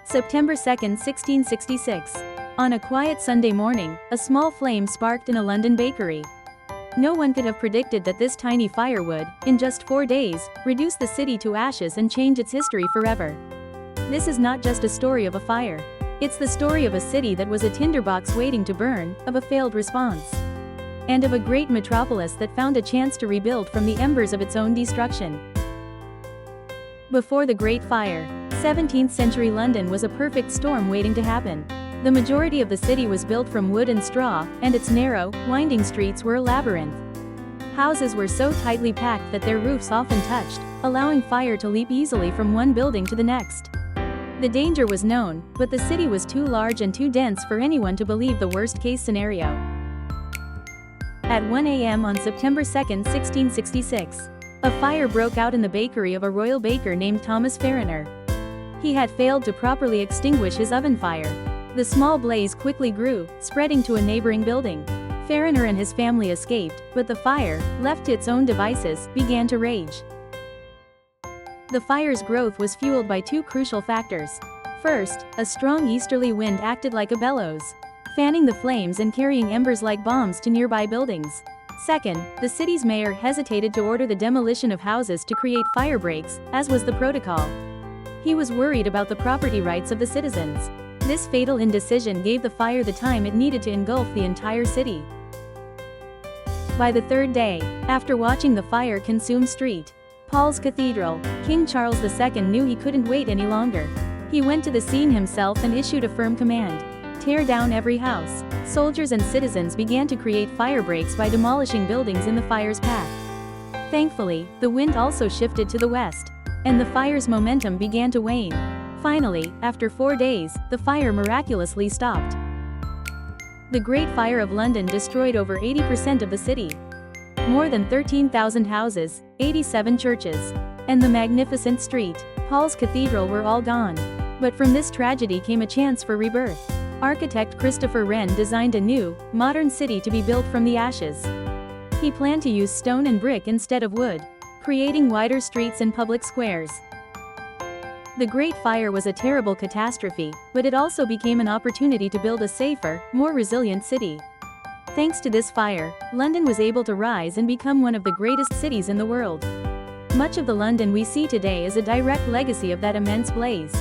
September 2, 1666. On a quiet Sunday morning, a small flame sparked in a London bakery. No one could have predicted that this tiny fire would, in just 4 days, reduce the city to ashes and change its history forever. This is not just a story of a fire. It's the story of a city that was a tinderbox waiting to burn, of a failed response, and of a great metropolis that found a chance to rebuild from the embers of its own destruction. Before the Great Fire, 17th century London was a perfect storm waiting to happen. The majority of the city was built from wood and straw, and its narrow, winding streets were a labyrinth. Houses were so tightly packed that their roofs often touched, allowing fire to leap easily from one building to the next. The danger was known, but the city was too large and too dense for anyone to believe the worst-case scenario. At 1 a.m. on September 2, 1666, a fire broke out in the bakery of a royal baker named Thomas Fariner. He had failed to properly extinguish his oven fire. The small blaze quickly grew, spreading to a neighboring building. Fariner and his family escaped, but the fire, left to its own devices, began to rage. The fire's growth was fueled by two crucial factors. First, a strong easterly wind acted like a bellows, fanning the flames and carrying embers like bombs to nearby buildings. Second, the city's mayor hesitated to order the demolition of houses to create fire breaks, as was the protocol. He was worried about the property rights of the citizens. This fatal indecision gave the fire the time it needed to engulf the entire city. By the third day, after watching the fire consume St. Paul's Cathedral, King Charles II knew he couldn't wait any longer. He went to the scene himself and issued a firm command: tear down every house. Soldiers and citizens began to create fire breaks by demolishing buildings in the fire's path. Thankfully, the wind also shifted to the west, and the fire's momentum began to wane. Finally, after 4 days, the fire miraculously stopped. The Great Fire of London destroyed over 80% of the city. More than 13,000 houses, 87 churches, and the magnificent St. Paul's Cathedral were all gone. But from this tragedy came a chance for rebirth. Architect Christopher Wren designed a new, modern city to be built from the ashes. He planned to use stone and brick instead of wood, creating wider streets and public squares. The Great Fire was a terrible catastrophe, but it also became an opportunity to build a safer, more resilient city. Thanks to this fire, London was able to rise and become one of the greatest cities in the world. Much of the London we see today is a direct legacy of that immense blaze.